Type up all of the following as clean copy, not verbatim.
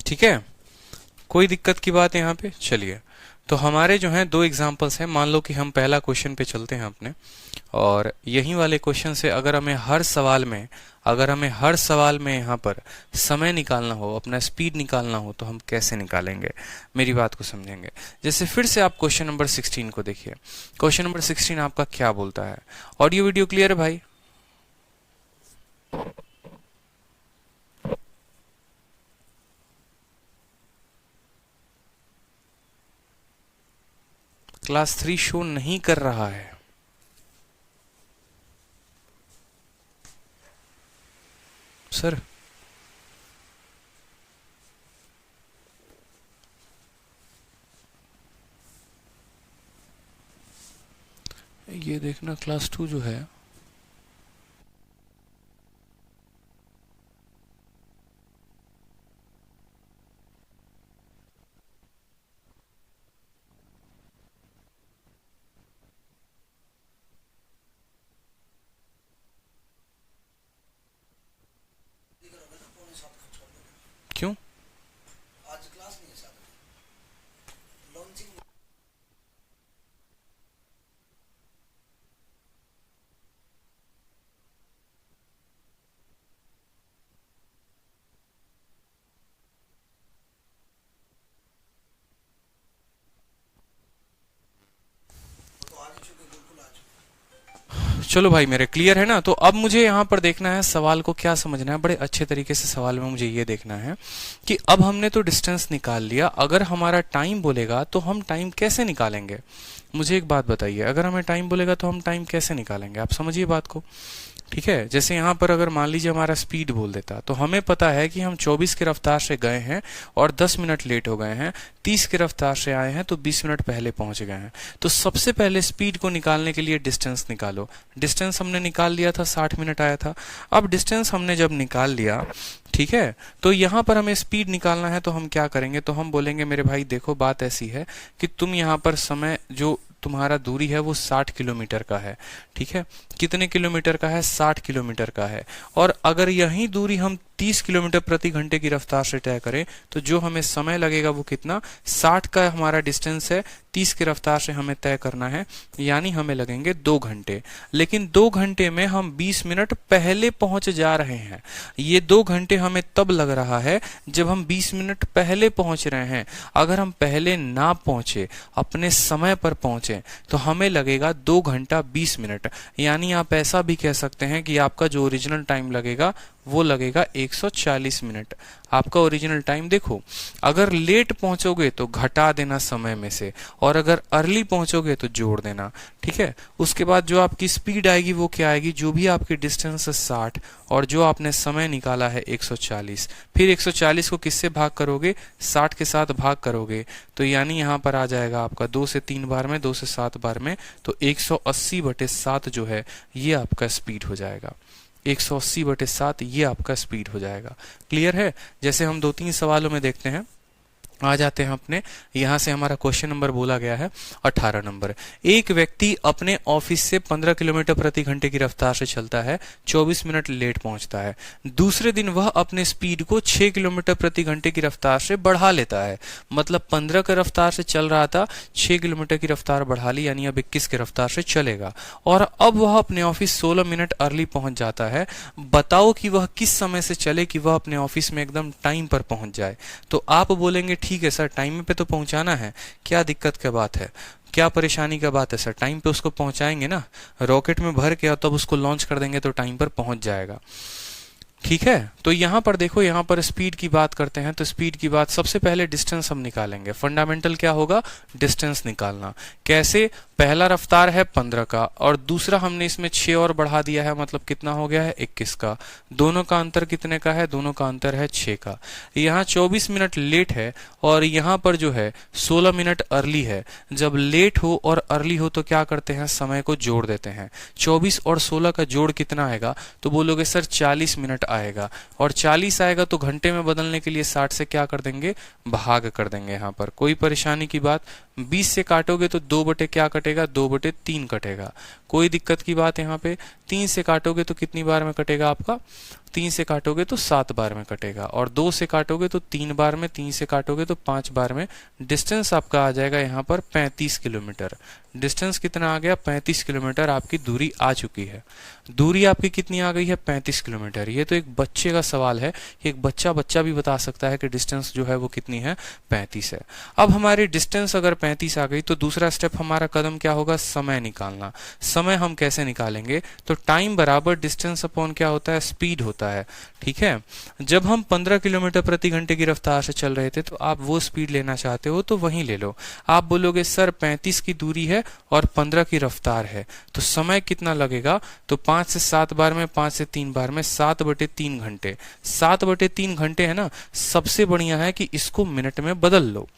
ठीक है, कोई दिक्कत की बात यहाँ पे? चलिए, तो हमारे जो हैं दो एग्जाम्पल्स हैं। मान लो कि हम पहला क्वेश्चन पे चलते हैं अपने, और यही वाले क्वेश्चन से अगर हमें हर सवाल में यहाँ पर समय निकालना हो, अपना स्पीड निकालना हो, तो हम कैसे निकालेंगे, मेरी बात को समझेंगे। जैसे फिर से आप क्वेश्चन नंबर 16 को देखिए। क्वेश्चन नंबर 16 आपका क्या बोलता है? ऑडियो वीडियो क्लियर है भाई? क्लास 3 शो नहीं कर रहा है। सर ये देखना, क्लास 2 जो है क्यों? आज क्लास नहीं है साहब, लॉन्चिंग। तो आज ही चुके, बिल्कुल आज। चलो भाई मेरे क्लियर है ना? तो अब मुझे यहाँ पर देखना है सवाल को क्या समझना है। बड़े अच्छे तरीके से सवाल में मुझे ये देखना है कि अब हमने तो डिस्टेंस निकाल लिया, अगर हमारा टाइम बोलेगा तो हम टाइम कैसे निकालेंगे। मुझे एक बात बताइए, अगर हमें टाइम बोलेगा तो हम टाइम कैसे निकालेंगे? आप समझिए बात को। ठीक है, जैसे यहाँ पर अगर मान लीजिए हमारा स्पीड बोल देता, तो हमें पता है कि हम 24 की रफ्तार से गए हैं और 10 मिनट लेट हो गए हैं, 30 की रफ्तार से आए हैं तो 20 मिनट पहले पहुंच गए हैं। तो सबसे पहले स्पीड को निकालने के लिए डिस्टेंस निकालो। डिस्टेंस हमने निकाल लिया था, 60 मिनट आया था। अब डिस्टेंस हमने जब निकाल लिया, ठीक है, तो यहाँ पर हमें स्पीड निकालना है, तो हम क्या करेंगे? तो हम बोलेंगे मेरे भाई देखो बात ऐसी है कि तुम यहाँ पर समय जो तुम्हारा दूरी है वो 60 किलोमीटर का है। ठीक है, कितने किलोमीटर का है? 60 किलोमीटर का है। और अगर यही दूरी हम 30 किलोमीटर प्रति घंटे की रफ्तार से तय करें तो जो हमें समय लगेगा वो कितना? 60 का हमारा डिस्टेंस है, 30 की रफ्तार से हमें तय करना है, यानी हमें लगेंगे 2 घंटे। लेकिन 2 घंटे में हम 20 मिनट पहले पहुंच जा रहे हैं। ये 2 घंटे हमें तब लग रहा है जब हम 20 मिनट पहले पहुंच रहे हैं। अगर हम पहले ना पहुंचे, अपने समय पर पहुंचे, तो हमें लगेगा 2 घंटा 20 मिनट। यानी आप ऐसा भी कह सकते हैं कि आपका जो ओरिजिनल टाइम लगेगा वो लगेगा 140 मिनट। आपका ओरिजिनल टाइम देखो, अगर लेट पहुंचोगे तो घटा देना समय में से, और अगर अर्ली पहुंचोगे तो जोड़ देना। ठीक है, उसके बाद जो आपकी स्पीड आएगी वो क्या आएगी? जो भी आपकी डिस्टेंस है 60 और जो आपने समय निकाला है 140, फिर 140 को किससे भाग करोगे? 60 के साथ भाग करोगे, तो यानी यहाँ पर आ जाएगा आपका 2 से 3 बार में, 2 से 7 बार में, तो 180/7 जो है ये आपका स्पीड हो जाएगा। 180/7 ये आपका स्पीड हो जाएगा। क्लियर है? जैसे हम 2-3 सवालों में देखते हैं, आ जाते हैं अपने। यहां से हमारा क्वेश्चन नंबर बोला गया है 18 नंबर। एक व्यक्ति अपने ऑफिस से 15 किलोमीटर प्रति घंटे की रफ्तार से चलता है, 24 मिनट लेट पहुंचता है। दूसरे दिन वह अपने स्पीड को 6 किलोमीटर प्रति घंटे की रफ्तार से बढ़ा लेता है। मतलब 15 की रफ्तार से चल रहा था, 6 किलोमीटर की रफ्तार बढ़ा ली, यानी अब 21 की रफ्तार से चलेगा। और अब वह अपने ऑफिस 16 मिनट अर्ली पहुंच जाता है। बताओ कि वह किस समय से चले कि वह अपने ऑफिस में एकदम टाइम पर पहुंच जाए। तो आप बोलेंगे ठीक है सर, टाइम पे तो पहुंचाना है, क्या दिक्कत क्या बात है, क्या परेशानी का बात है सर? टाइम पे उसको पहुंचाएंगे ना, रॉकेट में भर के और तब उसको लॉन्च कर देंगे तो टाइम पर पहुंच जाएगा। ठीक है, तो यहां पर देखो, यहां पर स्पीड की बात करते हैं, तो स्पीड की बात सबसे पहले डिस्टेंस हम निकालेंगे। फंडामेंटल क्या होगा? डिस्टेंस निकालना। कैसे? पहला रफ्तार है 15 का और दूसरा हमने इसमें 6 और बढ़ा दिया है, मतलब कितना हो गया है? 21 का। दोनों का अंतर कितने का है? दोनों का अंतर है 6 का। यहाँ 24 मिनट लेट है और यहाँ पर जो है 16 मिनट अर्ली है। जब लेट हो और अर्ली हो तो क्या करते हैं? समय को जोड़ देते हैं। 24 और 16 का जोड़ कितना आएगा? तो बोलोगे सर 40 मिनट आएगा, और 40 आएगा तो घंटे में बदलने के लिए 60 से क्या कर देंगे? भाग कर देंगे। यहाँ पर कोई परेशानी की बात? 20 से काटोगे तो 2 बटे क्या कटेगा? 2/3 कटेगा। कोई दिक्कत की बात यहाँ पे? 3 से काटोगे तो कितनी बार में कटेगा आपका? 3 से काटोगे तो 7 बार में कटेगा, और 2 से काटोगे तो 3 बार में, 3 से काटोगे तो 5 बार में। डिस्टेंस आपका आ जाएगा यहाँ पर 35 किलोमीटर। डिस्टेंस कितना आ गया? 35 किलोमीटर आपकी दूरी आ चुकी है। दूरी आपकी कितनी आ गई है? 35 किलोमीटर। ये तो एक बच्चे का सवाल है, एक बच्चा भी बता सकता है कि डिस्टेंस जो है वो कितनी है? 35 है। अब हमारी डिस्टेंस अगर 35 आ गई तो दूसरा स्टेप हमारा कदम क्या होगा? समय निकालना। समय हम कैसे निकालेंगे? तो टाइम बराबर डिस्टेंस अपॉन क्या होता है? स्पीड होता है। ठीक है, जब हम 15 किलोमीटर प्रति घंटे की रफ्तार से चल रहे थे तो आप वो स्पीड लेना चाहते हो तो वहीं ले लो। आप बोलोगे सर 35 की दूरी है और 15 की रफ्तार है, तो समय कितना लगेगा? तो 5 से 7 बार में, 5 से 3 बार में 7/3 घंटे। 7/3 घंटे है ना। सबसे बढ़िया है कि इसको मिनट में बदल लो।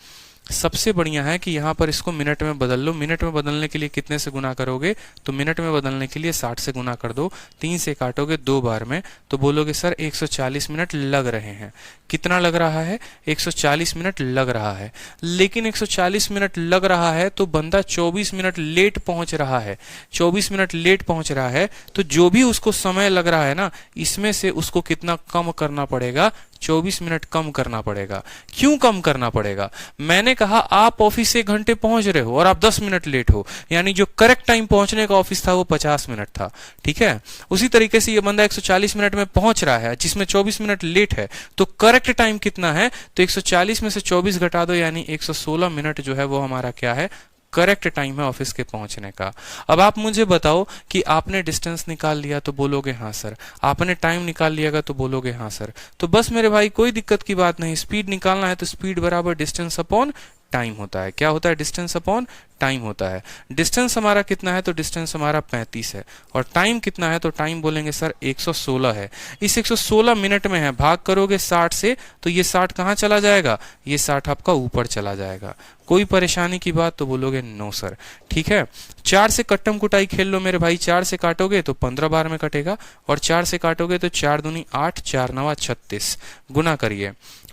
सबसे बढ़िया है कि यहाँ पर इसको मिनट में बदल लो। मिनट में बदलने के लिए कितने से गुना करोगे? तो मिनट में बदलने के लिए 60 से गुना कर दो। 3 से काटोगे 2 बार में तो बोलोगे सर 140 मिनट लग रहे हैं। कितना लग रहा है? 140 मिनट लग रहा है। लेकिन 140 मिनट लग रहा है तो बंदा 24 मिनट लेट पहुंच रहा है। 24 मिनट लेट पहुंच रहा है तो जो भी उसको समय लग रहा है ना, इसमें से उसको कितना कम करना पड़ेगा? 24 मिनट कम करना पड़ेगा। क्यों कम करना पड़ेगा? मैंने कहा आप ऑफिस से 1 घंटे पहुंच रहे हो और आप 10 मिनट लेट हो, यानी जो करेक्ट टाइम पहुंचने का ऑफिस था वो 50 मिनट था। ठीक है, उसी तरीके से ये बंदा 140 मिनट में पहुंच रहा है जिसमें 24 मिनट लेट है, तो करेक्ट टाइम कितना है? तो 140 में से 24 घटा दो, यानी 116 मिनट जो है वो हमारा क्या है? करेक्ट टाइम है ऑफिस के पहुंचने का। अब आप मुझे बताओ कि आपने डिस्टेंस निकाल लिया तो बोलोगे हाँ सर, आपने टाइम निकाल लिया तो बोलोगे हाँ सर। तो बस मेरे भाई कोई दिक्कत की बात नहीं। स्पीड निकालना है तो स्पीड बराबर डिस्टेंस अपॉन टाइम होता है। क्या होता है? डिस्टेंस अपॉन टाइम होता है। डिस्टेंस हमारा कितना है? तो डिस्टेंस हमारा 35 है। और टाइम कितना है? तो टाइम बोलेंगे सर 116 है। इस 116 मिनट में है, भाग करोगे 60 से तो ये 60 कहाँ चला जाएगा? ये 60 आपका ऊपर चला जाएगा। कोई परेशानी की बात? तो बोलोगे नो सर। ठीक है, 4 से कट्टम कुटाई खेल लो मेरे भाई। 4 से काटोगे तो 15 बार में कटेगा, और 4 से काटोगे तो 4 दूनी 8, 4 9 36। गुना करिए।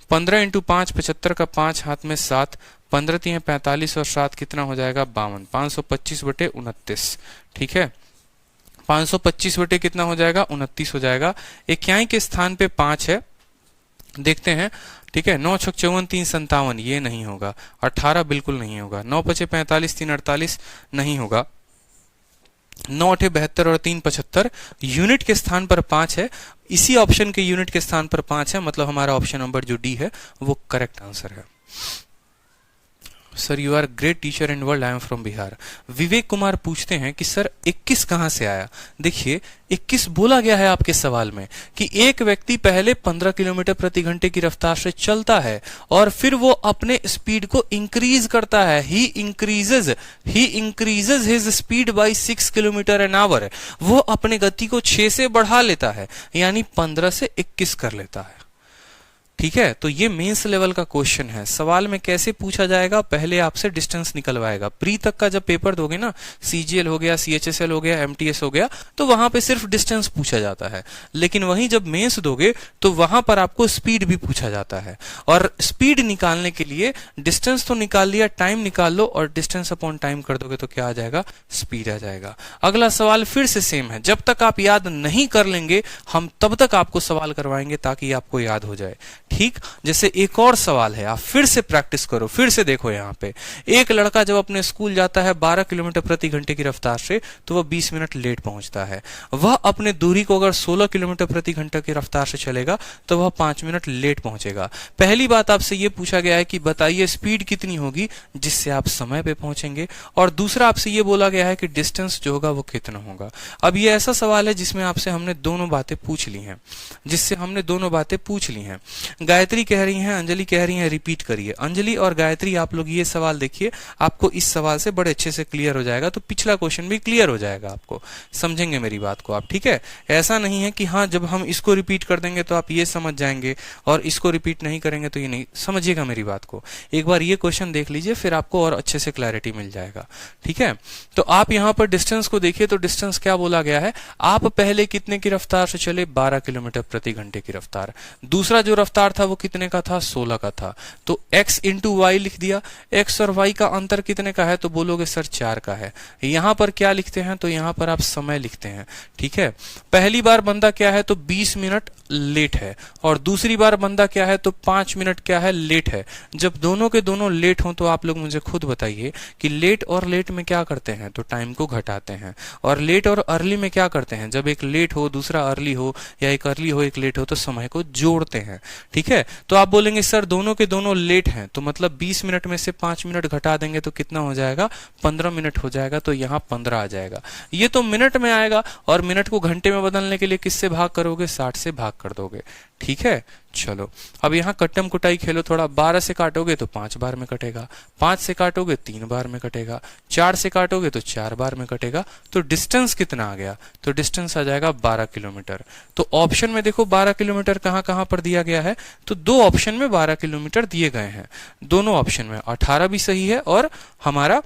15 × 5 75 का 5 हाथ में 7, 15 3 45 और 7 कितना हो जाएगा? 52। 525/29। ठीक है, 525 बटे कितना हो जाएगा? 29 हो जाएगा। इक्याई के स्थान पे 5 है, देखते हैं। ठीक है, 9 × 6 = 54, 3 × 57 ये नहीं होगा। 18 बिल्कुल नहीं होगा। 9 × 5 = 45, 3 × 48 नहीं होगा। 9 × 8 = 72 और 3 × 75। यूनिट के स्थान पर 5 है, इसी ऑप्शन के यूनिट के स्थान पर 5 है, मतलब हमारा ऑप्शन नंबर जो डी है वो करेक्ट आंसर है। Sir you are great teacher in world, I am from Bihar. Vivek Kumar पूछते हैं कि सर 21 कहां से आया? देखिए 21 बोला गया है आपके सवाल में कि एक व्यक्ति पहले 15 किलोमीटर प्रति घंटे की रफ्तार से चलता है और फिर वो अपने स्पीड को इंक्रीज करता है। He increases his speed by 6 kilometre an hour. वो अपने गति को 6 से बढ़ा लेता है, यानी 15 से 21 कर लेता है। ठीक है, तो ये मेंस लेवल का क्वेश्चन है। सवाल में कैसे पूछा जाएगा? पहले आपसे डिस्टेंस निकलवाएगा। प्री तक का जब पेपर दोगे ना, सीजीएल हो गया, सीएचएसएल हो गया, एमटीएस हो गया, तो वहां पे सिर्फ डिस्टेंस पूछा जाता है। लेकिन वहीं जब मेंस दोगे तो वहां पर आपको स्पीड भी पूछा जाता है। और स्पीड निकालने के लिए डिस्टेंस तो निकाल लिया, टाइम निकाल लो और डिस्टेंस अपॉन टाइम कर दोगे तो क्या आ जाएगा? स्पीड आ जाएगा। अगला सवाल फिर से सेम है। जब तक आप याद नहीं कर लेंगे हम तब तक आपको सवाल करवाएंगे ताकि आपको याद हो जाए। ठीक, जैसे एक और सवाल है, आप फिर से प्रैक्टिस करो। फिर से देखो, यहाँ पे एक लड़का जब अपने स्कूल जाता है 12 किलोमीटर प्रति घंटे की रफ्तार से तो वह 20 मिनट लेट पहुंचता है। वह अपने दूरी को अगर 16 किलोमीटर प्रति घंटे की रफ्तार से चलेगा तो वह 5 मिनट लेट पहुंचेगा। पहली बात आपसे यह पूछा गया है कि बताइए स्पीड कितनी होगी जिससे आप समय पे पहुंचेंगे, और दूसरा आपसे यह बोला गया है कि डिस्टेंस जो होगा वो कितना होगा। अब ये ऐसा सवाल है जिसमें आपसे हमने दोनों बातें पूछ ली हैं। गायत्री कह रही हैं, अंजलि कह रही हैं रिपीट करिए। अंजलि और गायत्री आप लोग ये सवाल देखिए, आपको इस सवाल से बड़े अच्छे से क्लियर हो जाएगा, तो पिछला क्वेश्चन भी क्लियर हो जाएगा, आपको समझेंगे मेरी बात को आप। ठीक है, ऐसा नहीं है कि हाँ जब हम इसको रिपीट कर देंगे तो आप ये समझ जाएंगे और इसको रिपीट नहीं करेंगे तो ये नहीं समझिएगा मेरी बात को। एक बार ये क्वेश्चन देख लीजिए, फिर आपको और अच्छे से क्लैरिटी मिल जाएगा। ठीक है, तो आप यहाँ पर डिस्टेंस को देखिए, तो डिस्टेंस क्या बोला गया है? आप पहले कितने की रफ्तार से चले? 12 किलोमीटर प्रति घंटे की रफ्तार। दूसरा जो रफ्तार रफ्तार था वो कितने का था, 16 का था। तो x इंटू वाई लिख दिया। x और y का अंतर कितने का है, तो बोलोगे सर 4 का है। यहां पर क्या लिखते हैं, तो यहां पर आप समय लिखते हैं। ठीक है, पहली बार बंदा क्या है, तो 20 मिनट लेट है, और दूसरी बार बंदा क्या है, तो 5 मिनट क्या है, लेट है। जब दोनों के दोनों लेट हों तो आप लोग मुझे खुद बताइए कि लेट और लेट में क्या करते हैं, तो टाइम को घटाते हैं। और लेट और अर्ली में क्या करते हैं, जब एक लेट हो दूसरा अर्ली हो, या एक अर्ली हो एक लेट हो, तो समय को जोड़ते हैं। ठीक है, तो आप बोलेंगे सर दोनों के दोनों लेट हैं, तो मतलब 20 मिनट में से 5 मिनट घटा देंगे तो कितना हो जाएगा, 15 मिनट हो जाएगा। तो यहाँ 15 आ जाएगा। ये तो मिनट में आएगा, और मिनट को घंटे में बदलने के लिए किससे भाग करोगे, 60 से भाग कर दोगे। ठीक है, चलो अब यहाँ कट्टम कुटाई खेलो थोड़ा। 12 से काटोगे तो 5 बार में कटेगा, 5 से काटोगे 3 बार में कटेगा, 4 से काटोगे तो 4 बार में कटेगा। तो डिस्टेंस कितना आ गया, तो डिस्टेंस आ जाएगा 12 किलोमीटर। तो ऑप्शन में देखो 12 किलोमीटर कहाँ कहाँ पर दिया गया है, तो दो ऑप्शन में 12 किलोमीटर दिए गए हैं। दोनों ऑप्शन में 18 भी सही है, और हमारा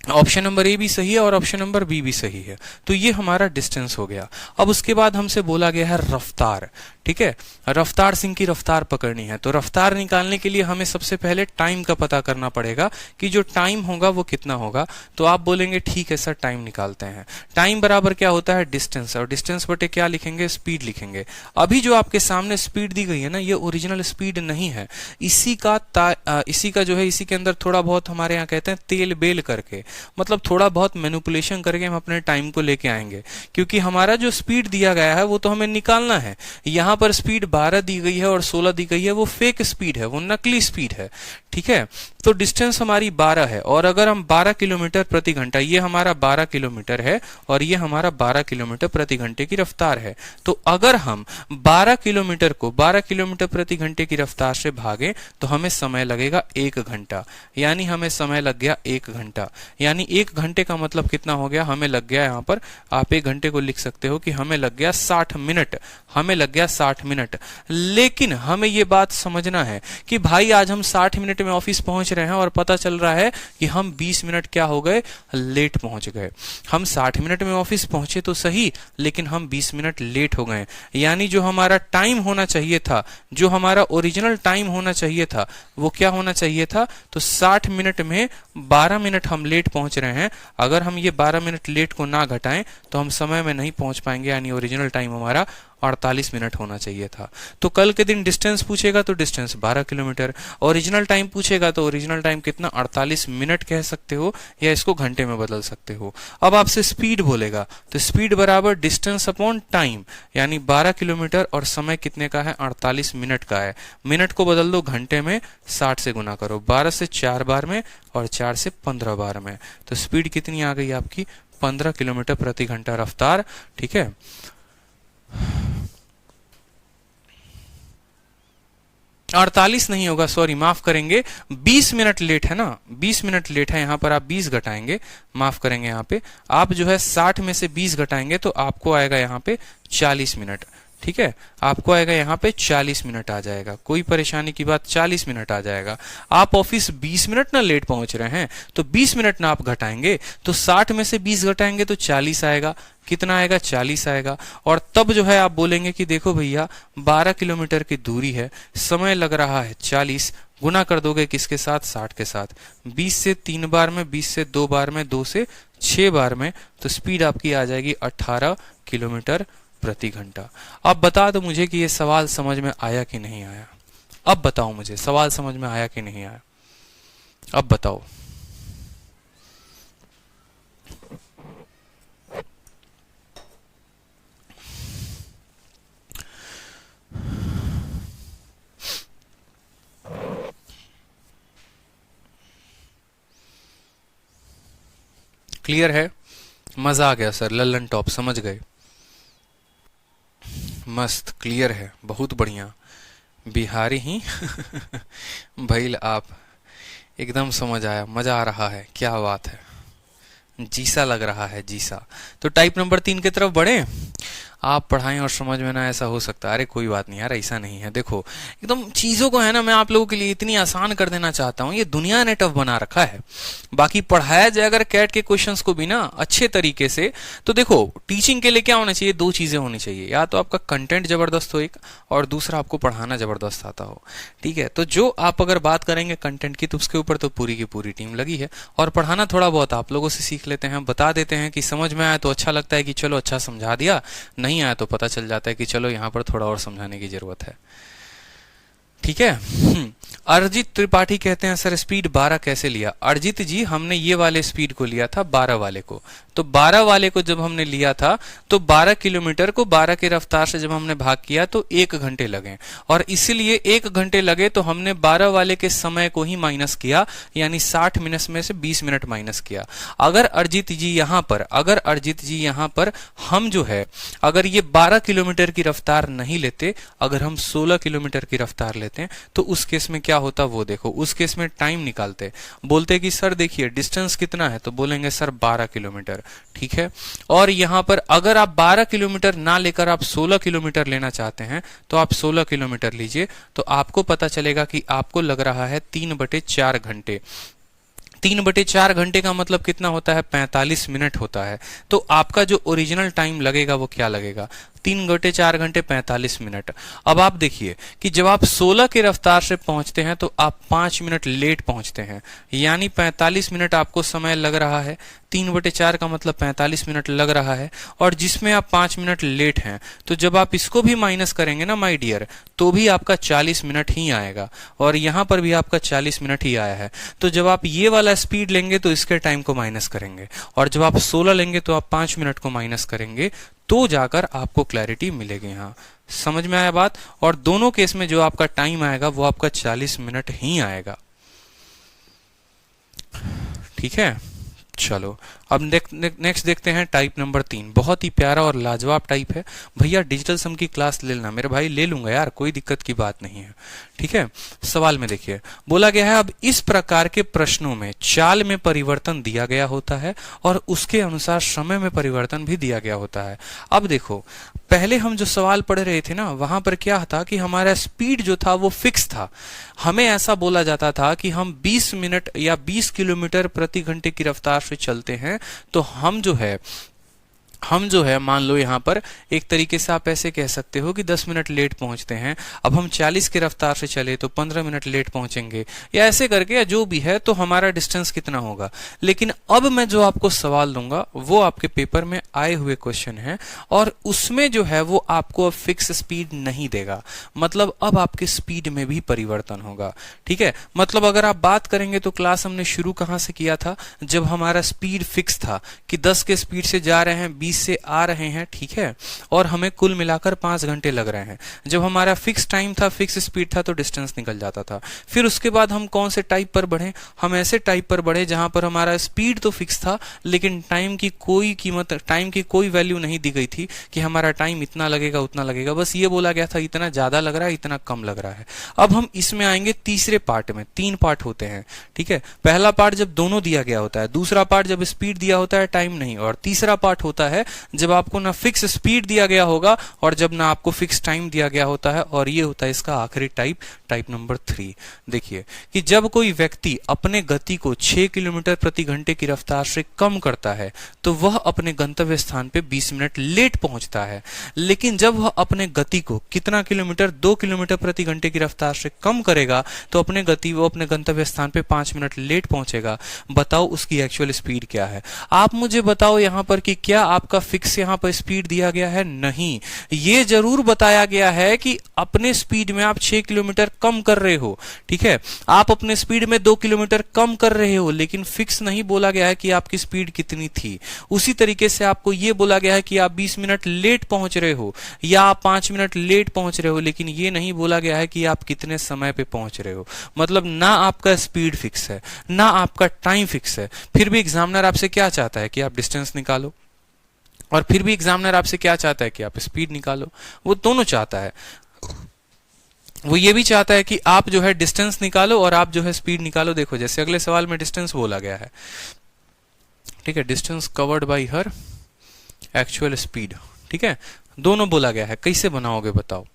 ऑप्शन नंबर ए भी सही है, और ऑप्शन नंबर बी भी सही है। तो ये हमारा डिस्टेंस हो गया। अब उसके बाद हमसे बोला गया है रफ्तार। ठीक है, रफ्तार सिंह की रफ्तार पकड़नी है। तो रफ्तार निकालने के लिए हमें सबसे पहले टाइम का पता करना पड़ेगा कि जो टाइम होगा वो कितना होगा। तो आप बोलेंगे ठीक है सर टाइम निकालते हैं। टाइम बराबर क्या होता है, डिस्टेंस, और डिस्टेंस बटे क्या लिखेंगे, स्पीड लिखेंगे। अभी जो आपके सामने स्पीड दी गई है ना, ये ओरिजिनल स्पीड नहीं है। इसी का जो है, इसी के अंदर थोड़ा बहुत हमारे यहाँ कहते हैं तेल बेल करके, मतलब थोड़ा बहुत मैनिपुलेशन करके हम अपने टाइम को लेके आएंगे। क्योंकि हमारा जो स्पीड दिया गया है वो तो हमें निकालना है। यहाँ पर स्पीड 12 दी गई है और 16 दी गई है, वो फेक स्पीड है, वो नकली स्पीड है। ठीक है, तो डिस्टेंस हमारी 12 है, और अगर हम 12 किलोमीटर प्रति घंटा, ये हमारा 12 किलोमीटर है और ये हमारा 12 किलोमीटर प्रति घंटे की रफ्तार है। तो अगर हम 12 किलोमीटर को 12 किलोमीटर प्रति घंटे की रफ्तार से भागें तो हमें समय लगेगा 1 घंटा। यानी हमें समय लग गया 1 घंटा। यानी 1 घंटे का मतलब कितना हो गया, हमें लग गया, यहाँ पर आप 1 घंटे को लिख सकते हो कि हमें लग गया 60 मिनट। हमें लग गया 60 मिनट। लेकिन हमें ये बात समझना है कि भाई आज हम 60 मिनट में ऑफिस पहुंच रहे हैं, और पता चल रहा है कि हम 20 मिनट क्या हो गए, लेट पहुंच गए। हम 60 मिनट में ऑफिस पहुंचे तो सही, लेकिन हम 20 मिनट लेट हो गए। यानी जो हमारा टाइम होना चाहिए था, जो हमारा ओरिजिनल टाइम होना चाहिए था, वो क्या होना चाहिए था, तो 60 मिनट में 12 मिनट हम लेट पहुंच रहे हैं। अगर हम ये 12 मिनट लेट को ना घटाएं तो हम समय में नहीं पहुंच पाएंगे। यानी ओरिजिनल टाइम हमारा 48 मिनट होना चाहिए था। तो कल के दिन डिस्टेंस पूछेगा तो डिस्टेंस 12 किलोमीटर, ओरिजिनल टाइम पूछेगा तो ओरिजिनल टाइम कितना, 48 मिनट कह सकते हो, या इसको घंटे में बदल सकते हो। अब आपसे स्पीड बोलेगा तो स्पीड बराबर डिस्टेंस अपॉन टाइम, यानी 12 किलोमीटर और समय कितने का है, 48 मिनट का है। मिनट को बदल दो घंटे में, 60 से गुना करो, 12 से 4 बार में और 4 से 15 बार में। तो स्पीड कितनी आ गई आपकी, 15 किलोमीटर प्रति घंटा रफ्तार। ठीक है, 48 नहीं होगा, सॉरी माफ करेंगे, 20 मिनट लेट है ना, 20 मिनट लेट है। यहां पर आप 20 घटाएंगे, माफ करेंगे, यहाँ पे आप जो है 60 में से 20 घटाएंगे तो आपको आएगा यहाँ पे 40 मिनट। ठीक है, आपको आएगा यहाँ पे 40 मिनट आ जाएगा, कोई परेशानी की बात, 40 मिनट आ जाएगा। आप ऑफिस 20 मिनट ना लेट पहुंच रहे हैं, तो 20 मिनट ना आप घटाएंगे तो 60 में से 20 घटाएंगे तो 40 आएगा। कितना आएगा, 40 आएगा। और तब जो है आप बोलेंगे कि देखो भैया 12 किलोमीटर की दूरी है, समय लग रहा है 40, गुना कर दोगे किसके साथ, 60 के साथ। 20 से 3 बार में, 20 से 2 बार में, 2 से 6 बार में, तो स्पीड आपकी आ जाएगी 18 किलोमीटर प्रति घंटा। अब बता दो मुझे कि ये सवाल समझ में आया कि नहीं आया। अब बताओ मुझे सवाल समझ में आया कि नहीं आया, अब बताओ। क्लियर है, मजा आ गया सर, लल्लन टॉप समझ गए, मस्त क्लियर है, बहुत बढ़िया। बिहारी ही भैल आप, एकदम समझ आया, मजा आ रहा है, क्या बात है, जीसा लग रहा है, जीसा। तो टाइप नंबर 3 की तरफ बढ़े। आप पढ़ाएं और समझ में ना ऐसा हो सकता है। अरे कोई बात नहीं यार, ऐसा नहीं है। देखो एकदम चीजों को है ना, मैं आप लोगों के लिए इतनी आसान कर देना चाहता हूं, ये दुनिया ने टफ बना रखा है। बाकी पढ़ाया जाए अगर कैट के क्वेश्चंस को भी ना अच्छे तरीके से, तो देखो टीचिंग के लिए क्या होना चाहिए, दो चीजें होनी चाहिए, या तो आपका कंटेंट जबरदस्त हो एक, और दूसरा आपको पढ़ाना जबरदस्त आता हो। ठीक है, तो जो आप अगर बात करेंगे कंटेंट की, तो उसके ऊपर तो पूरी की पूरी टीम लगी है, और पढ़ाना थोड़ा बहुत आप लोगों से सीख लेते हैं, बता देते हैं कि समझ में आया तो अच्छा लगता है कि चलो अच्छा समझा दिया, नहीं आया तो पता चल जाता है कि चलो यहाँ पर थोड़ा और समझाने की जरूरत है। ठीक है। अरिजीत त्रिपाठी कहते हैं सर स्पीड 12 कैसे लिया? अरिजीत जी हमने ये वाले स्पीड को लिया था 12 वाले को, तो 12 वाले को जब हमने लिया था तो 12 किलोमीटर को 12 की रफ्तार से जब हमने भाग किया तो 1 घंटे लगे, और इसीलिए 1 घंटे लगे तो हमने 12 वाले के समय को ही माइनस किया, यानी 60 मिनट में से 20 मिनट माइनस किया। अगर अरिजीत जी यहाँ पर हम जो है, अगर ये 12 किलोमीटर की रफ्तार नहीं लेते, अगर हम 16 किलोमीटर की रफ्तार लेते हैं, तो उस केस में क्या होता वो देखो। उस केस में टाइम निकालते, बोलते कि सर देखिए डिस्टेंस कितना है, तो बोलेंगे सर 12 किलोमीटर। ठीक है, और यहां पर अगर आप 12 किलोमीटर ना लेकर आप 16 किलोमीटर लेना चाहते हैं, तो आप 16 किलोमीटर लीजिए, तो आपको पता चलेगा कि आपको लग रहा है 3/4 घंटे। 3/4 घंटे का मतलब कितना होता है, 45 मिनट होता है। तो आपका जो ओरिजिनल टाइम लगेगा वो क्या लगेगा, 3/4 घंटे 45 मिनट। अब आप देखिए कि जब आप 16 की रफ्तार से पहुंचते हैं तो आप 5 मिनट लेट पहुंचते हैं, यानी 45 मिनट आपको समय लग रहा है। 3/4 का मतलब 45 मिनट लग रहा है, और जिसमें आप 5 मिनट लेट हैं, तो जब आप इसको भी माइनस करेंगे ना माय डियर, तो भी आपका 40 मिनट ही आएगा, और यहां पर भी आपका 40 मिनट ही आया है। तो जब आप ये वाला स्पीड लेंगे तो इसके टाइम को माइनस करेंगे, और जब आप 16 लेंगे तो आप 5 मिनट को माइनस करेंगे, तो जाकर आपको क्लैरिटी मिलेगी। यहाँ समझ में आया बात? और दोनों केस में जो आपका टाइम आएगा वो आपका 40 मिनट ही आएगा। ठीक है, चलो अब नेक्स्ट देखते हैं टाइप नंबर 3। बहुत ही प्यारा और लाजवाब टाइप है। भैया डिजिटल सम की क्लास ले लेना। मेरे भाई ले लूंगा यार, कोई दिक्कत की बात नहीं है। ठीक है, सवाल में देखिए बोला गया है, अब इस प्रकार के प्रश्नों में चाल में परिवर्तन दिया गया होता है और उसके अनुसार समय में परिवर्तन भी दिया गया होता है। अब देखो पहले हम जो सवाल पढ़ रहे थे ना, वहां पर क्या था कि हमारा स्पीड जो था वो फिक्स था। हमें ऐसा बोला जाता था कि हम 20 मिनट या 20 किलोमीटर प्रति घंटे की रफ्तार से चलते हैं, तो हम जो है मान लो यहाँ पर एक तरीके से आप ऐसे कह सकते हो कि 10 मिनट लेट पहुंचते हैं। अब हम 40 की रफ्तार से चले तो 15 मिनट लेट पहुंचेंगे, या ऐसे करके, या जो भी है, तो हमारा डिस्टेंस कितना होगा। लेकिन अब मैं जो आपको सवाल दूंगा वो आपके पेपर में आए हुए क्वेश्चन है, और उसमें जो है वो आपको अब फिक्स स्पीड नहीं देगा, मतलब अब आपके स्पीड में भी परिवर्तन होगा। ठीक है, मतलब अगर आप बात करेंगे तो क्लास हमने शुरू कहां से किया था, जब हमारा स्पीड फिक्स था कि 10 के स्पीड से जा रहे हैं, 20 से आ रहे हैं। ठीक है, और हमें कुल मिलाकर 5 घंटे लग रहे हैं। जब हमारा फिक्स टाइम था, फिक्स स्पीड था, तो डिस्टेंस निकल जाता था। फिर उसके बाद हम कौन से टाइप पर बढ़े, हम ऐसे टाइप पर बढ़े जहां पर हमारा स्पीड तो फिक्स था, लेकिन टाइम की कोई कीमत, टाइम की कोई वैल्यू नहीं दी गई थी कि हमारा टाइम इतना लगेगा उतना लगेगा, बस ये बोला गया था इतना ज्यादा लग रहा है इतना कम लग रहा है। अब हम इसमें आएंगे तीसरे पार्ट में। 3 पार्ट होते हैं। ठीक है, पहला पार्ट जब दोनों दिया गया होता है, दूसरा पार्ट जब स्पीड दिया होता है टाइम नहीं, और तीसरा पार्ट होता है जब आपको ना फिक्स स्पीड दिया गया होगा और जब ना आपको फिक्स टाइम दिया गया होता है, और ये होता है इसका आखिरी टाइप, टाइप नंबर 3। देखिए कि जब कोई व्यक्ति अपने गति को 6 किलोमीटर प्रति घंटे की रफ्तार से कम करता है तो वह अपने गंतव्य स्थान पे 20 मिनट लेट पहुंचता है, लेकिन जब वह अपने गति को कितना किलोमीटर, 2 किलोमीटर प्रति घंटे की रफ्तार से कम करेगा तो वो अपने गंतव्य स्थान पे 5 मिनट लेट पहुंचेगा। बताओ उसकी एक्चुअल स्पीड क्या है। आप मुझे बताओ यहां पर कि क्या आपका फिक्स यहां पर स्पीड दिया गया है? नहीं, ये जरूर बताया गया है कि अपने स्पीड में आप 6 किलोमीटर कम कर रहे हो। ठीक है, आप अपने स्पीड में 2 किलोमीटर कम कर रहे हो, लेकिन फिक्स नहीं बोला गया है कि आपकी स्पीड कितनी थी। उसी तरीके से आपको यह बोला गया है कि आप 20 मिनट लेट पहुंच रहे हो या आप 5 मिनट लेट पहुंच रहे हो, लेकिन यह नहीं बोला गया है कि आप कितने समय पे पहुंच रहे हो। मतलब ना आपका स्पीड फिक्स है ना आपका टाइम फिक्स है। फिर भी एग्जामिनर आपसे क्या चाहता है कि आप डिस्टेंस निकालो, और फिर भी एग्जामिनर आपसे क्या चाहता है कि आप स्पीड निकालो। वो दोनों चाहता है। वो ये भी चाहता है कि आप जो है डिस्टेंस निकालो और आप जो है स्पीड निकालो। देखो जैसे अगले सवाल में डिस्टेंस बोला गया है। ठीक है, distance covered by her actual speed. ठीक है, दोनों बोला गया है, कैसे बनाओगे बताओ?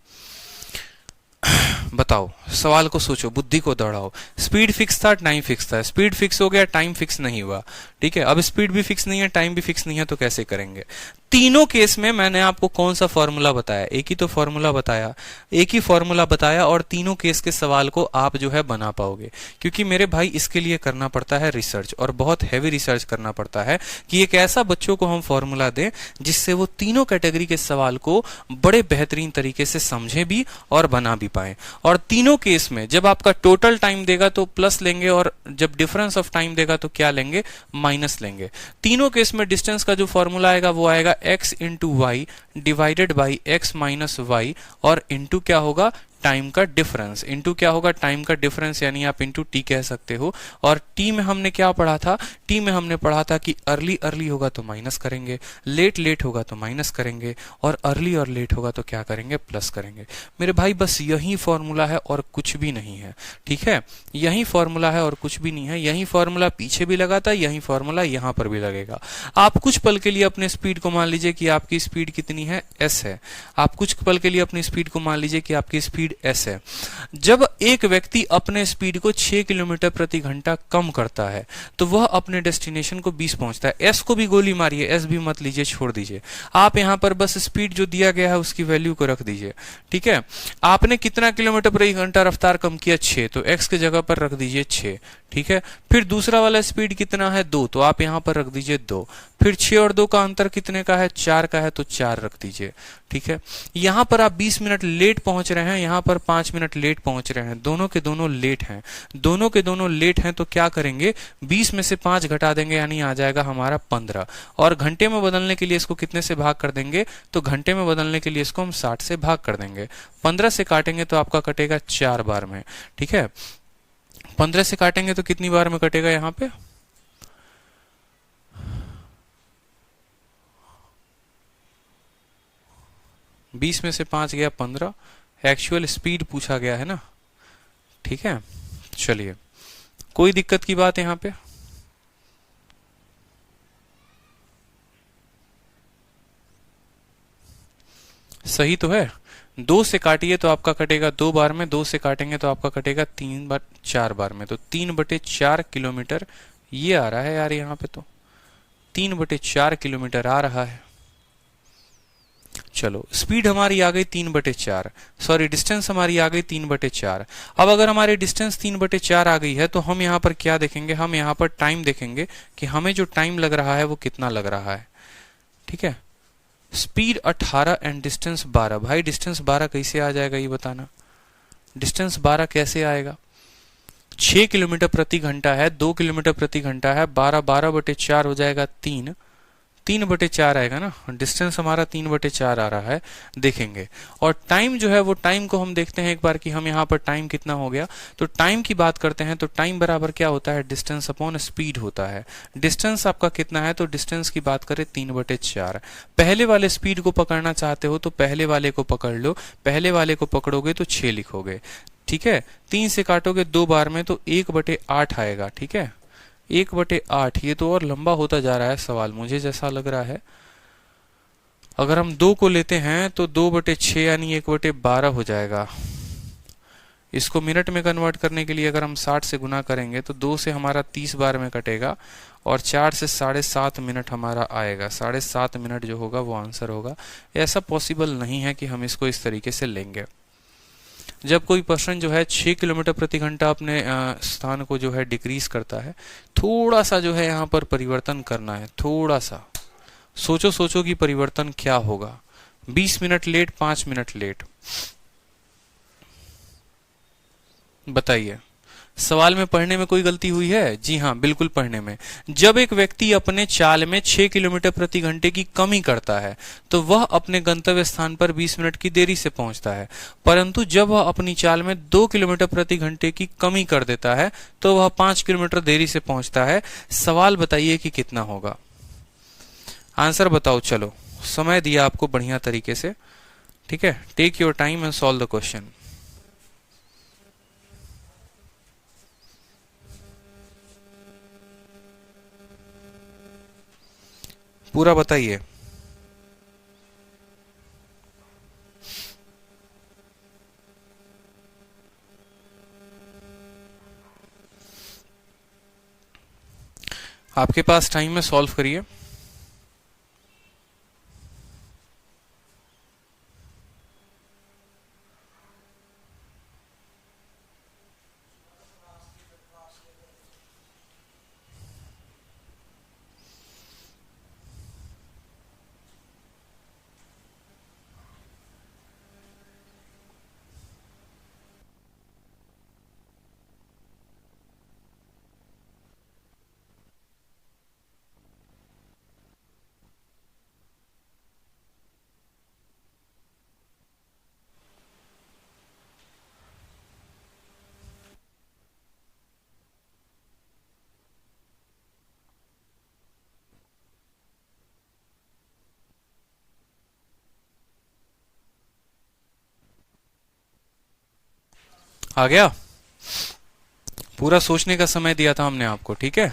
बताओ, सवाल को सोचो, बुद्धि को दौड़ाओ। स्पीड फिक्स था, टाइम फिक्स था। स्पीड फिक्स हो गया, टाइम फिक्स नहीं हुआ। ठीक है, अब स्पीड भी फिक्स नहीं है, टाइम भी फिक्स नहीं है, तो कैसे करेंगे? तीनों केस में मैंने आपको कौन सा फॉर्मूला बताया? एक ही तो फॉर्मूला बताया, एक ही फॉर्मूला बताया, और तीनों केस के सवाल को आप जो है बना पाओगे। क्योंकि मेरे भाई इसके लिए करना पड़ता है रिसर्च, और बहुत हैवी रिसर्च करना पड़ता है कि एक ऐसा बच्चों को हम फॉर्मूला दें जिससे वो तीनों कैटेगरी के सवाल को बड़े बेहतरीन तरीके से समझे भी और बना भी पाए। और तीनों केस में जब आपका टोटल टाइम देगा तो प्लस लेंगे, और जब डिफरेंस ऑफ टाइम देगा तो क्या लेंगे? माइनस लेंगे। तीनों केस में डिस्टेंस का जो फॉर्मूला आएगा वो आएगा x into y divided by x minus y, और इंटू क्या होगा? टाइम का डिफरेंस। इंटू क्या होगा? टाइम का डिफरेंस, यानी आप इंटू टी कह सकते हो। और टी में हमने क्या पढ़ा था? टी में हमने पढ़ा था कि अर्ली अर्ली होगा तो माइनस करेंगे, लेट लेट होगा तो माइनस करेंगे, और अर्ली और लेट होगा तो क्या करेंगे? प्लस करेंगे। मेरे भाई बस यही फॉर्मूला है और कुछ भी नहीं है। ठीक है, यही फॉर्मूला है और कुछ भी नहीं है। यही फॉर्मूला पीछे भी लगा था, यही फॉर्मूला यहां पर भी लगेगा। आप कुछ पल के लिए अपने स्पीड को मान लीजिए कि आपकी स्पीड कितनी है? s है। आप कुछ पल के लिए अपनी स्पीड को मान लीजिए कि आपकी स्पीड s है। जब एक व्यक्ति अपने स्पीड को 6 किलोमीटर प्रति घंटा कम करता है तो वह अपने डेस्टिनेशन को 20 पहुंचता है। s को भी गोली मारिए, s भी मत लीजिए, छोड़ दीजिए। आप यहां पर बस स्पीड जो दिया गया है उसकी वैल्यू को रख दीजिए। ठीक है, आपने कितना किलोमीटर प्रति घंटा रफ्तार कम किया? 6, तो x की जगह पर रख दीजिए 6। ठीक है, फिर दूसरा वाला स्पीड कितना है? 2, तो आप यहां पर रख दीजिए 2। फिर 6 और 2 का अंतर कितने का है? 4 का है, तो 4 रख दीजिए। ठीक है, यहां पर आप 20 मिनट लेट पहुंच रहे हैं, यहां पर 5 मिनट लेट पहुंच रहे हैं। दोनों के दोनों लेट हैं, दोनों के दोनों लेट हैं, तो क्या करेंगे? 20 में से 5 घटा देंगे, यानी आ जाएगा हमारा 15। और घंटे में बदलने के लिए इसको कितने से भाग कर देंगे? तो घंटे में बदलने के लिए इसको हम 60 से भाग कर देंगे। 15 से काटेंगे तो आपका कटेगा 4 बार में। ठीक है, 15 से काटेंगे तो कितनी बार में कटेगा? यहां पे 20 में से 5 गया 15। एक्चुअल स्पीड पूछा गया है ना। ठीक है, चलिए, कोई दिक्कत की बात यहां पे? सही तो है। 2 से काटिए तो आपका कटेगा 2 बार में, 2 से काटेंगे तो आपका कटेगा 4 बार में। तो 3/4 किलोमीटर ये आ रहा है यार, यहाँ पे तो 3/4 किलोमीटर आ रहा है। चलो, स्पीड हमारी आ गई 3/4, सॉरी डिस्टेंस हमारी आ गई 3/4। अब अगर हमारी डिस्टेंस 3/4 आ गई है तो हम यहाँ पर क्या देखेंगे? हम यहाँ पर टाइम देखेंगे कि हमें जो टाइम लग रहा है वो कितना लग रहा है। ठीक है, स्पीड 18 एंड डिस्टेंस 12। भाई डिस्टेंस 12 कैसे आ जाएगा ये बताना? डिस्टेंस 12 कैसे आएगा? 6 किलोमीटर प्रति घंटा है, 2 किलोमीटर प्रति घंटा है, 12/4 हो जाएगा 3/4 आएगा ना। डिस्टेंस हमारा 3/4 आ रहा है, देखेंगे। और टाइम जो है वो टाइम को हम देखते हैं एक बार कि हम यहाँ पर टाइम कितना हो गया। तो टाइम की बात करते हैं तो टाइम बराबर क्या होता है? डिस्टेंस अपॉन स्पीड होता है। डिस्टेंस आपका कितना है? तो डिस्टेंस की बात करें 3/4। पहले वाले स्पीड को पकड़ना चाहते हो तो पहले वाले को पकड़ लो, पहले वाले को पकड़ोगे तो 6 लिखोगे। ठीक है, 3 से काटोगे 2 बार में तो 1/8 आएगा। ठीक है, 1/8। ये तो और लंबा होता जा रहा है सवाल, मुझे जैसा लग रहा है। अगर हम 2 को लेते हैं तो 2/6 यानी 1/12 हो जाएगा। इसको मिनट में कन्वर्ट करने के लिए अगर हम 60 से गुना करेंगे तो 2 से हमारा 30 बार में कटेगा, और 4 से 7.5 मिनट हमारा आएगा। 7.5 मिनट जो होगा वो आंसर होगा। ऐसा पॉसिबल नहीं है कि हम इसको इस तरीके से लेंगे। जब कोई पर्सन जो है 6 किलोमीटर प्रति घंटा अपने स्थान को जो है डिक्रीज करता है, थोड़ा सा जो है यहाँ पर परिवर्तन करना है, थोड़ा सा सोचो सोचो कि परिवर्तन क्या होगा। 20 मिनट लेट, 5 मिनट लेट, बताइए सवाल में पढ़ने में कोई गलती हुई है? जी हाँ, बिल्कुल पढ़ने में। जब एक व्यक्ति अपने चाल में 6 किलोमीटर प्रति घंटे की कमी करता है तो वह अपने गंतव्य स्थान पर 20 मिनट की देरी से पहुंचता है, परंतु जब वह अपनी चाल में 2 किलोमीटर प्रति घंटे की कमी कर देता है तो वह 5 किलोमीटर देरी से पहुंचता है। सवाल बताइए कि कितना होगा? आंसर बताओ। चलो, समय दिया आपको बढ़िया तरीके से। ठीक है, take your time and solve the question. पूरा बताइए। आपके पास टाइम है, सॉल्व करिए। आ गया? पूरा सोचने का समय दिया था हमने आपको, ठीक है।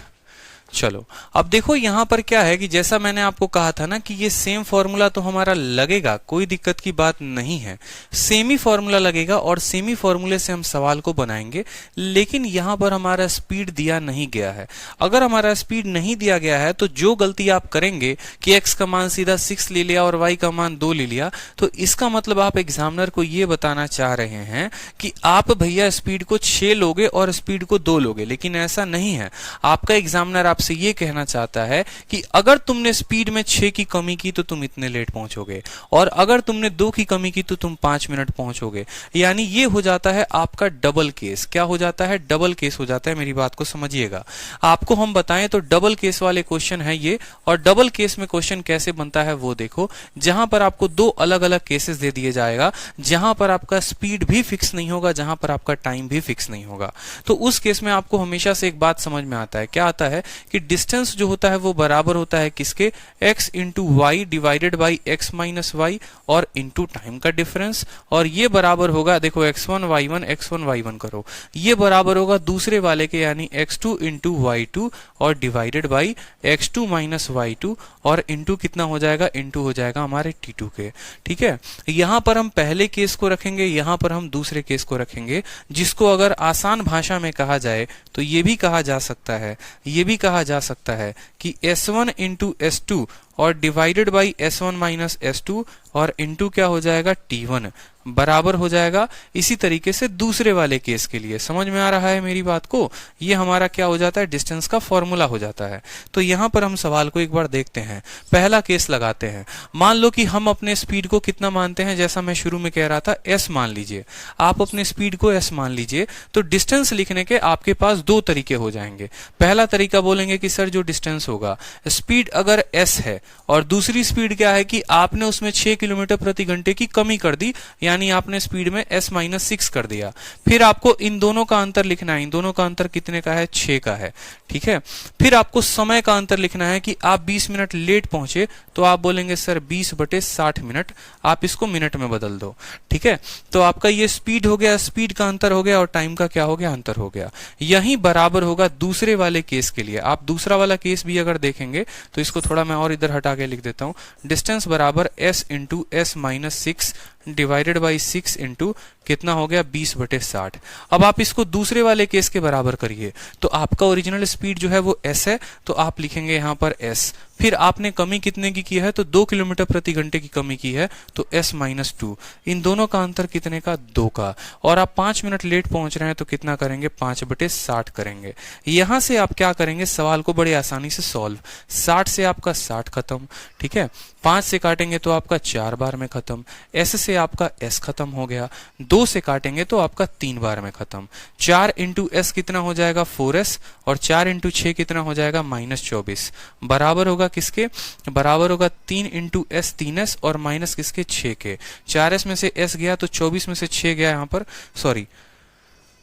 चलो अब देखो यहां पर क्या है कि जैसा मैंने आपको कहा था ना कि ये सेम फॉर्मूला तो हमारा लगेगा, कोई दिक्कत की बात नहीं है। सेम ही फॉर्मूला लगेगा और सेम ही फॉर्मूले से हम सवाल को बनाएंगे, लेकिन यहां पर हमारा स्पीड दिया नहीं गया है। अगर हमारा स्पीड नहीं दिया गया है तो जो गलती आप करेंगे कि x का मान सीधा 6 ले लिया और y का मान 2 ले लिया, तो इसका मतलब आप एग्जामिनर को ये बताना चाह रहे हैं कि आप भैया स्पीड को 6 लोगे और स्पीड को 2 लोगे, लेकिन ऐसा नहीं है। आपका एग्जामिनर आपसे ये कहना चाहता है कि अगर तुमने स्पीड में 6 की कमी की तो तुम इतने लेट पहुंचोगे, और अगर तुमने 2 की कमी की तो तुम 5 मिनट पहुंचोगे। यानी ये हो जाता है आपका डबल केस। क्या हो जाता है? डबल केस हो जाता है। मेरी बात को समझिएगा। आपको हम बताएं तो डबल केस वाले क्वेश्चन है ये, और डबल केस में क्वेश्चन कैसे बनता है वो देखो, जहां पर आपको 2 अलग अलग केसेस दे दिए जाएगा, जहां पर आपका स्पीड भी फिक्स नहीं होगा, जहां पर आपका टाइम भी फिक्स नहीं होगा। तो उस केस में आपको हमेशा से एक बात समझ में आता है, क्या आता है कि डिस्टेंस जो होता है वो बराबर होता है किसके? x into y divided by x minus y और इंटू टाइम का डिफरेंस। और ये बराबर होगा, देखो x1 y1 करो, ये बराबर होगा दूसरे वाले के यानी x2 इंटू y2 और divided by x2 minus y2 और इंटू कितना हो जाएगा? इंटू हो जाएगा हमारे t2 के। ठीक है, यहां पर हम पहले केस को रखेंगे, यहां पर हम दूसरे केस को रखेंगे, जिसको अगर आसान भाषा में कहा जाए तो ये भी कहा जा सकता है, ये भी कहा जा सकता है कि S1 इंटू S2 और divided by S1 minus S2 और इंटू क्या हो जाएगा? T1 बराबर हो जाएगा। इसी तरीके से दूसरे वाले केस के लिए, समझ में आ रहा है मेरी बात को? ये हमारा क्या हो जाता है? डिस्टेंस का फॉर्मूला हो जाता है। तो यहां पर हम सवाल को एक बार देखते हैं। पहला केस लगाते हैं। मान लो कि हम अपने स्पीड को कितना मानते हैं, जैसा मैं शुरू में कह रहा था, s मान लीजिए। आप अपने स्पीड को s मान लीजिए, तो डिस्टेंस लिखने के आपके पास 2 तरीके हो जाएंगे। पहला तरीका बोलेंगे कि सर जो डिस्टेंस होगा, स्पीड अगर s है और दूसरी स्पीड क्या है कि आपने उसमें 6 किलोमीटर प्रति घंटे की कमी कर दी, यानी आपने स्पीड में s माइनस 6 कर दिया। फिर आपको इन दोनों का अंतर लिखना है। इन दोनों का अंतर कितने का है? 6 का है। ठीक है, फिर आपको समय का अंतर लिखना है कि आप 20 मिनट लेट पहुंचे, तो आप बोलेंगे सर 20/60 मिनट, आप इसको मिनट में बदल दो। ठीक है, तो आपका ये स्पीड हो गया, स्पीड का अंतर हो गया और टाइम का क्या हो गया? अंतर हो गया। यही बराबर होगा दूसरे वाले केस के लिए। आप दूसरा वाला केस भी अगर देखेंगे तो इसको थोड़ा मैं और इधर हटा के लिख देता हूं। डिस्टेंस बराबर s into S minus 6 divided by 6 into कितना हो गया? 20/60। अब आप इसको दूसरे वाले केस के बराबर करिए, तो आपका ओरिजिनल स्पीड जो है वो s है, तो आप लिखेंगे यहां पर s। फिर आपने कमी कितने की है? तो 2 किलोमीटर प्रति घंटे की कमी की है, तो s माइनस 2। इन दोनों का अंतर कितने का? 2 का। और आप 5 मिनट लेट पहुंच रहे हैं, तो कितना करेंगे? 5/60 करेंगे। यहां से आप क्या करेंगे? सवाल को बड़ी आसानी से सॉल्व। 60 से आपका 60 खत्म। ठीक है, 5 से काटेंगे तो आपका 4 बार में खत्म। s से आपका s खत्म हो गया। 2 से काटेंगे तो आपका 3 बार में खत्म। 4 इंटू एस कितना हो जाएगा? 4s और 4 इंटू 6 कितना हो जाएगा? -24 बराबर होगा किसके? बराबर होगा 3 इंटू एस 3s और माइनस किसके? 6 के। 4s में से s गया तो 24 में से 6 गया, यहां पर सॉरी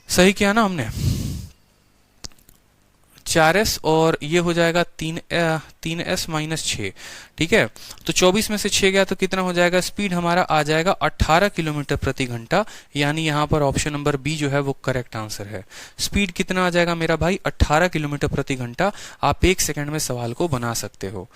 सही किया ना हमने? 4s और ये हो जाएगा 3s माइनस 6। ठीक है, तो 24 में से 6 गया तो कितना हो जाएगा? स्पीड हमारा आ जाएगा 18 किलोमीटर प्रति घंटा, यानी यहां पर ऑप्शन नंबर बी जो है वो करेक्ट आंसर है। स्पीड कितना आ जाएगा मेरा भाई? 18 किलोमीटर प्रति घंटा। आप 1 सेकंड में सवाल को बना सकते हो।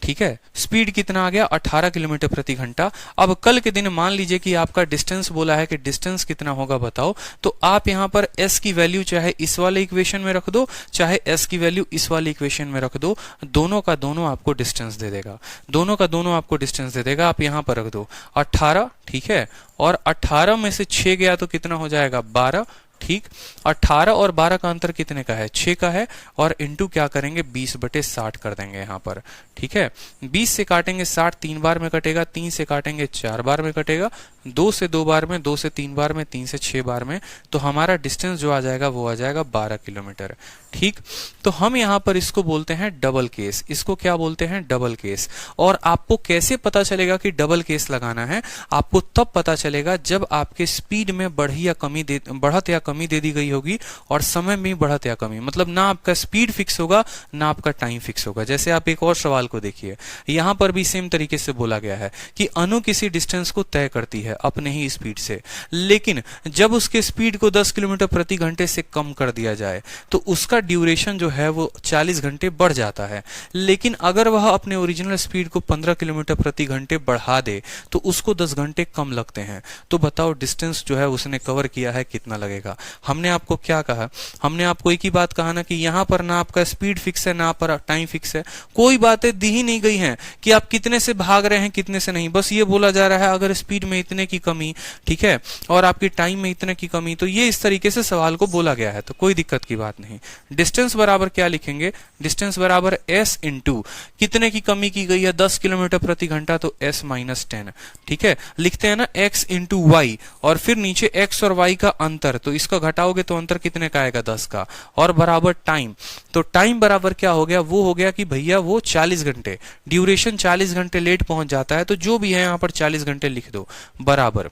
ठीक है, स्पीड कितना आ गया 18 किलोमीटर प्रति घंटा। अब कल के दिन मान लीजिए कि आपका डिस्टेंस बोला है कि डिस्टेंस कितना होगा बताओ, तो आप यहां पर s की वैल्यू चाहे इस वाले इक्वेशन में रख दो, चाहे s की वैल्यू इस वाले इक्वेशन में रख दो, दोनों का दोनों आपको डिस्टेंस दे देगा, दोनों का दोनों आपको डिस्टेंस दे देगा। आप यहां पर रख दो 18, ठीक है, और 18 में से 6 गया तो कितना हो जाएगा 12, ठीक। 18 और 12 का अंतर कितने का है 6 का है, और इंटू क्या करेंगे 20/60 कर देंगे यहां पर, ठीक है। 20 से काटेंगे 60 3 बार में कटेगा, 3 से काटेंगे 4 बार में कटेगा, 2 से 2 बार में, 2 से 3 बार में, 3 से 6 बार में, तो हमारा डिस्टेंस जो आ जाएगा वो आ जाएगा 12 किलोमीटर, ठीक। तो हम यहां पर इसको बोलते हैं डबल केस, इसको क्या बोलते हैं डबल केस। और आपको कैसे पता चलेगा कि डबल केस लगाना है, आपको तब पता चलेगा जब आपके स्पीड में बढ़त या कमी दे दी गई होगी, और समय में बढ़त या कमी, मतलब ना आपका स्पीड फिक्स होगा ना आपका टाइम फिक्स होगा। जैसे आप एक और सवाल को देखिए, यहां पर भी सेम तरीके से बोला गया है कि अनु किसी डिस्टेंस को तय करती है अपने ही स्पीड से, लेकिन जब उसके स्पीड को 10 किलोमीटर प्रति घंटे से कम कर दिया जाए तो उसका ड्यूरेशन जो है वो 40 घंटे बढ़ जाता है। लेकिन अगर वह अपने ओरिजिनल स्पीड को 15 किलोमीटर प्रति घंटे बढ़ा दे तो उसको 10 घंटे कम लगते हैं। तो बताओ डिस्टेंस जो है उसने कवर किया है कितना लगेगा। हमने आपको क्या कहा, हमने आपको एक ही बात कहा ना कि यहां पर ना आपका स्पीड फिक्स है ना पर टाइम फिक्स है, कोई बातें दी ही नहीं गई हैं कि आप कितने से भाग रहे हैं कितने से नहीं, बस ये बोला जा रहा है अगर स्पीड में इतने की कमी, ठीक है, और आपकी टाइम में इतने की कमी, तो ये इस तरीके से सवाल को बोला गया है, तो कोई दिक्कत की बात नहीं। डिस्टेंस बराबर क्या लिखेंगे, डिस्टेंस बराबर s इंटू कितने की कमी की गई है 10 किलोमीटर प्रति घंटा, तो s माइनस 10, ठीक है। लिखते हैं ना x इंटू वाई, और फिर नीचे x और y का अंतर, तो इसका घटाओगे तो अंतर कितने का आएगा 10 का, और बराबर टाइम। तो टाइम बराबर क्या हो गया, वो हो गया कि भैया वो 40 घंटे, ड्यूरेशन 40 घंटे लेट पहुंच जाता है, तो जो भी है यहां पर 40 घंटे लिख दो बराबर।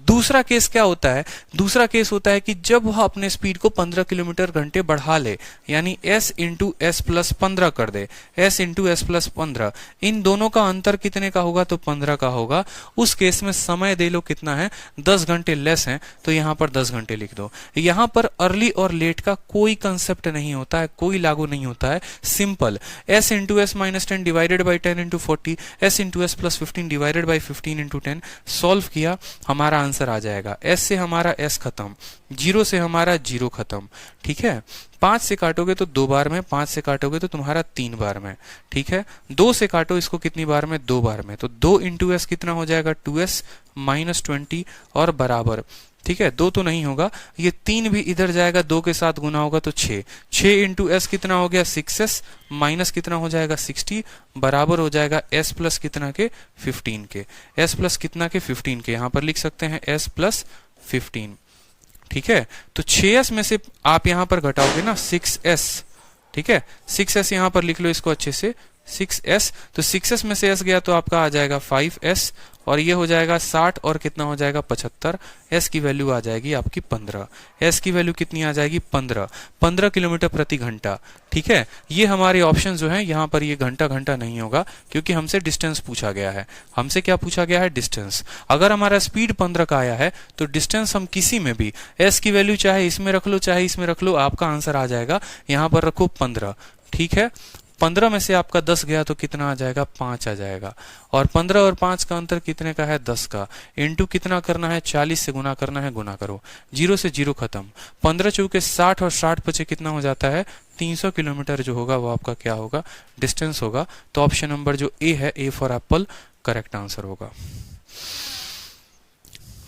दूसरा केस क्या होता है, दूसरा केस होता है कि जब वह अपने स्पीड को 15 किलोमीटर घंटे बढ़ा ले, यानी s इंटू एस प्लस 15 कर दे, s इंटू एस प्लस 15, इन दोनों का अंतर कितने का होगा, तो 15 का होगा। उस केस में समय दे लो कितना है 10 घंटे लेस है, तो यहां पर 10 घंटे लिख दो। यहां पर अर्ली और लेट का कोई कंसेप्ट नहीं होता है, कोई लागू नहीं होता है, simple s into S minus 10 divided by 10 into 40, s into S plus 15 divided by 15 into 10, solve किया हमारा आंसर आ जाएगा। s से हमारा s खत्म, 0 से हमारा 0 खत्म, ठीक है। 5 से काटोगे तो 2 बार में, 5 से काटोगे तो तुम्हारा 3 बार में, ठीक है। 2 से काटो इसको कितनी बार में, 2 बार में, तो 2 इंटू एस कितना हो जाएगा 2s माइनस 20, और बराबर, ठीक है। 2 तो नहीं होगा, ये 3 भी इधर जाएगा, 2 के साथ गुना होगा तो 6, 6 इंटू एस कितना हो गया 6s माइनस कितना हो जाएगा 60, बराबर हो जाएगा s प्लस कितना के 15 के, s प्लस कितना के 15 के, यहां पर लिख सकते हैं s प्लस 15, ठीक है। तो 6s में से आप यहां पर घटाओगे ना 6s, ठीक है, 6s यहां पर लिख लो इसको अच्छे से, 6s, तो 6s में से s गया तो आपका आ जाएगा 5s, और ये हो जाएगा 60, और कितना हो जाएगा 75, s की वैल्यू आ जाएगी आपकी 15, s की वैल्यू कितनी आ जाएगी 15 किलोमीटर प्रति घंटा, ठीक है। ये हमारे ऑप्शन जो हैं, यहाँ पर ये घंटा घंटा नहीं होगा क्योंकि हमसे डिस्टेंस पूछा गया है। हमसे क्या पूछा गया है, डिस्टेंस। अगर हमारा स्पीड 15 का आया है तो डिस्टेंस हम किसी में भी s की वैल्यू चाहे इसमें रख लो चाहे इसमें रख लो, आपका आंसर आ जाएगा। यहाँ पर रखो 15, ठीक है। 15 में से आपका 10 गया तो कितना आ जाएगा 5 आ जाएगा, और 15 और 5 का अंतर कितने का है 10 का, इंटू कितना करना है 40 से गुना करना है, गुना करो, 0 से 0 खत्म, 15 चौके 60, और 60 बचे कितना हो जाता है 300 किलोमीटर जो होगा वो आपका क्या होगा, डिस्टेंस होगा। तो ऑप्शन नंबर जो ए है, A for Apple, correct answer होगा,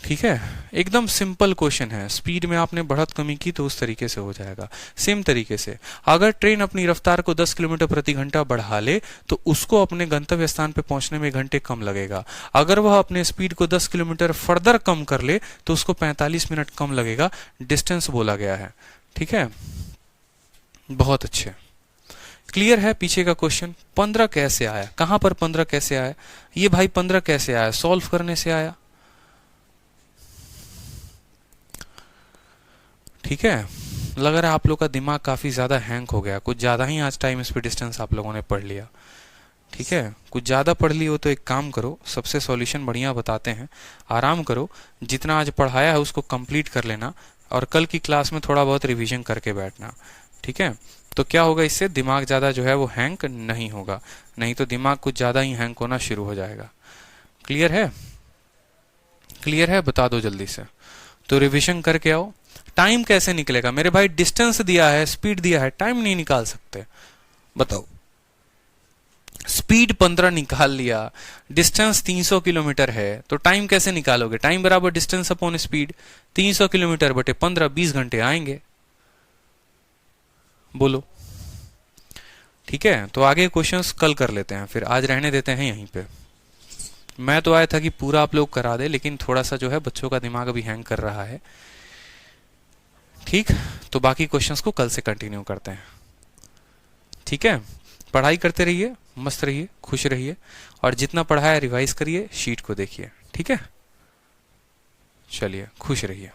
ठीक है। एकदम सिंपल क्वेश्चन है, स्पीड में आपने बढ़त कमी की तो उस तरीके से हो जाएगा। सेम तरीके से अगर ट्रेन अपनी रफ्तार को 10 किलोमीटर प्रति घंटा बढ़ा ले तो उसको अपने गंतव्य स्थान पे पहुंचने में घंटे कम लगेगा। अगर वह अपने स्पीड को 10 किलोमीटर फर्दर कम कर ले तो उसको 45 मिनट कम लगेगा, डिस्टेंस बोला गया है, ठीक है। बहुत अच्छे, क्लियर है। पीछे का क्वेश्चन 15 कैसे आया, कहां पर 15 कैसे आया, ये भाई 15 कैसे आया, सॉल्व करने से आया, ठीक है। लग रहा है आप लोग का दिमाग काफी ज्यादा हैंग हो गया, कुछ ज्यादा ही आज टाइम स्पीड डिस्टेंस आप लोगों ने पढ़ लिया, ठीक है। कुछ ज्यादा पढ़ ली हो तो एक काम करो, सबसे सॉल्यूशन बढ़िया बताते हैं, आराम करो, जितना आज पढ़ाया है उसको कंप्लीट कर लेना, और कल की क्लास में थोड़ा बहुत रिवीजन करके बैठना, ठीक है। तो क्या होगा, इससे दिमाग ज़्यादा जो है वो हैंग नहीं होगा, नहीं तो दिमाग कुछ ज़्यादा ही हैंग होना शुरू हो जाएगा। क्लियर है? क्लियर है? बता दो जल्दी से। तो रिवीजन करके आओ। टाइम कैसे निकलेगा मेरे भाई? डिस्टेंस दिया है, स्पीड दिया है, टाइम नहीं निकाल सकते। बताओ। स्पीड 15 निकाल लिया, डिस्टेंस 300 किलोमीटर है, तो टाइम कैसे निकालोगे? टाइम बराबर डिस्टेंस अपॉन स्पीड, 300 किलोमीटर बटे 15, 20 घंटे आएंगे। बोलो। ठीक है, तो आगे क्वेश्चंस कल कर लेते हैं, फिर आज रहने देते हैं यहीं पे। मैं तो आया था कि पूरा आप लोग करा दे, लेकिन थोड़ा सा जो है बच्चों का दिमाग अभी हैंग कर रहा है। ठीक, तो बाकी क्वेश्चंस को कल से कंटिन्यू करते हैं। ठीक है, पढ़ाई करते रहिए, मस्त रहिए, खुश रहिए, और जितना पढ़ा है रिवाइज करिए, शीट को देखिए। ठीक है, चलिए खुश रहिए।